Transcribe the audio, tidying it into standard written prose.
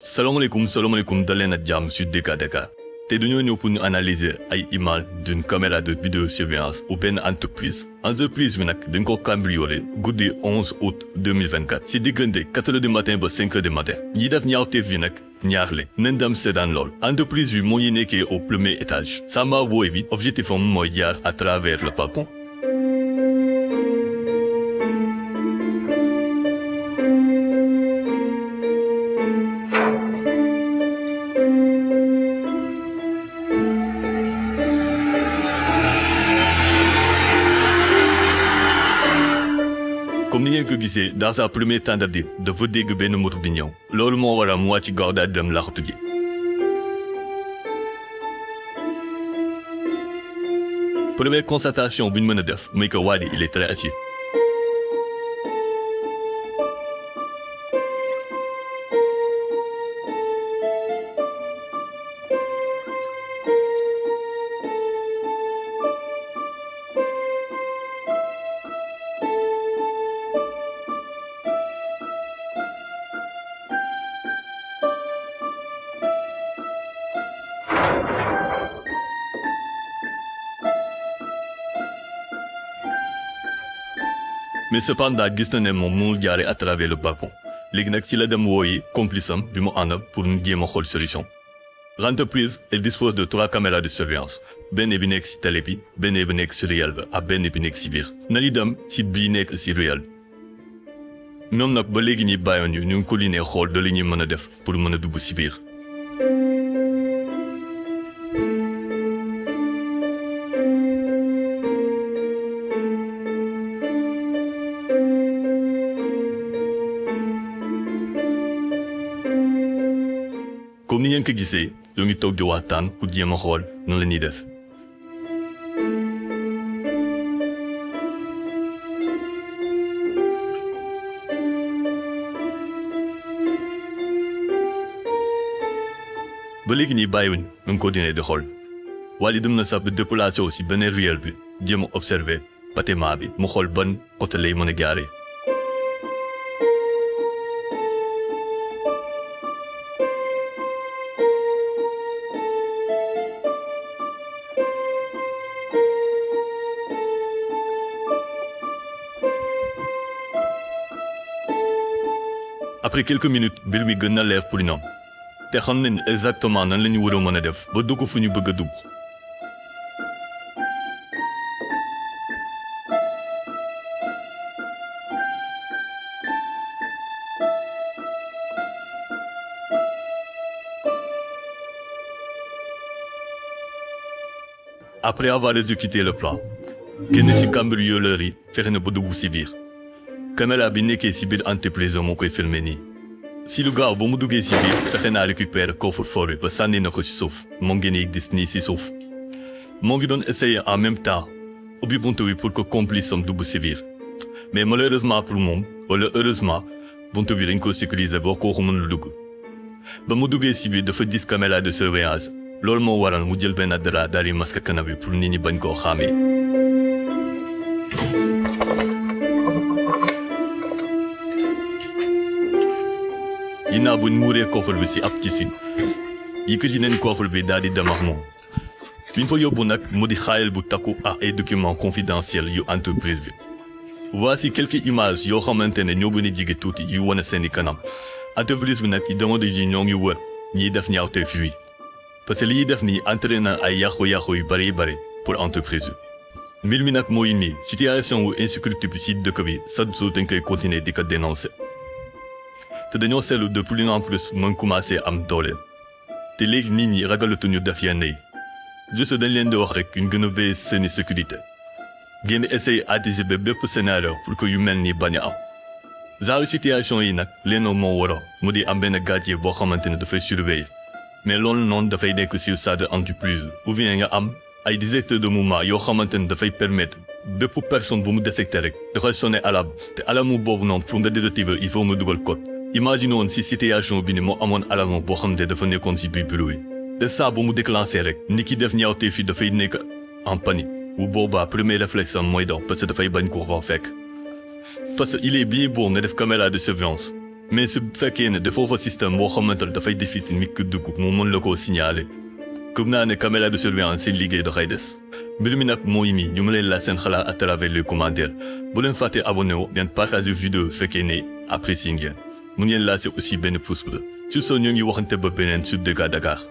Salaamaaleykum daleen ak jàmm sur DK te dañoo ñëw pour ñu analyser ay images d'une caméra de vidéosurveillance ou benn entreprise bi nag dañ ko cambriolé guddi 11 août 2024 si diggante 4 heures du matin ba 5 heures du matin ñi def ñaawteef yi nag ñaar le nañ dem seetaan lool entreprise bi moo ngi nekkee au premier étage Samba Boy bi objectif am mooy jaar à travers le balcon. Comme ni ngeen ko gisee dans sa première tentative dafa dégg benn moto di ñëw loolu moo waral mu wàcc gaaw daal dem laxatu ji. Première constatation bu ñu mën a def mooy que Wally il est très actif. Mais cependant gis na ne moom mënul jaaree à travers le balcon léegi nag ci la dem wooyi complice am bi mu àndal pour ñu jéem a xool solution. L'entreprise elle dispose de 3 caméras de surveillance benn bi nekk ci télé bi benn bi nekk ci réel bi ak benn bi nekk ci biir nañu dem ci bii nekk ci réel bi. ñoom nag ba léegi ñuy bàyyoon ñu ngi ko linee xool da li ñuy mën a def pour mën a dugg ci biir. Comme ni ngeen ko gisee ñoo ngi toog di waxtaan pour jéem a xool noonu la ñuy def. ba léegi ñuy bàyyiwuñ ñu ngi continuer di xool Wally dem na sax ba déplacé aussi beneen réel bi jéem a observer bâtiment bi mu xool ban côté lay mën a gaaree. Après quelques minutes mbir mi gën na leer pour ñoom te xam nañ exactement nan la ñu war a mën a def ba dugg fu ñu bëgg a dugg. Après avoir exécuté le plan kenn ci cambrioleur yi fexe na ba dugg ci biir. Caméra bi nekkee ci biir entreprise moo koy filmer nii si lu gaaw ba mu duggee ci biir fexe naa récupérer coffre-fort bi ba sànni na ko ci suuf moo ngi nii gis nii ci suuf moo ngi doon essayer en même temps ubbi buntu bi pour que complice am dugg ci biir mais malheureusement pour moom wala heureusement buntu bi dañ ko sécuriser boo kooku mënul dugg ba mu duggee ci biir dafa gis caméra de surveillance loolu moo waral mu jël benn drap daal di masque kanam bi pour nit ñi bañ koo xàmmee. ginnaaw buñ muuree coffre bi ci ab tissu yëkkati nañ coffre bi daal di dem ak moom biñ fa yóbbu nag mu di xaalis bu takku ak ay documents confidentiels yu entreprise bi. Voici quelques images yoo xamante ne ñoo gën a jege tuuti yu wane seeni kanam entreprise bi nag yi jamono ji ñoo ngi wër ñiy def ñaawteef yi parce que li ñuy def nii entraîné na ay yàqu-yàqu yu bari pour entreprise bi. mbir mi nag mooy nii situation wu insécurité bi ci dëkk bi chaque jour dañ koy continuer di ko dénoncer. te dañoo seetlu de plus en plus mën commencé am doole te léegi nit ñi ragalatuñu def yenn yi juste dañ leen di wax rek ñu gën a veiller seeni sécurité ngeen di essayer anticiper bépp scénario pour que yu mel ni bañ a am. genre situation yi nag leen moo waroo mu di am benn gardien boo xamante ne dafay surveiller mais loolu noonu dafay nekk sur sa entreprise ou bien nga am ay détecteurs de mouvement yoo xamante ne dafay permettre bépp personne bu mu détecter rek dafay sonner alarme te alarme boobu noonu pour nga désactiver il faut nga dugal code. Imagine woon ci situation bi ni moo amoon alarme boo xam ne dafa nekkoon ci biir bureau yi te saa bu mu déclenché rek ni ki def ñaawteef fi dafay nekk en panique bu boobaa premier réflexe am mooy daw parce que dafay bañ ko fa fekk parce que il est bien beau nga def caméra de surveillance mais su fekkee ne defoo fa système boo xamante ne dafay difficile nit ki dugg mu mën la koo signaler gëm naa ne caméra de surveillance seen liggéey dafay des mbir mi nag mooy mi ñu ngi leen laaj seen xalaat à travers les commentaires bu leen fàtte abonné wu ngeen partager vidéo fekkee ne apprécié ngeen mun ngeen laajte aussi benn pouce bleu sur ce ñoo ngi waxante ba beneen sur Dega Dakar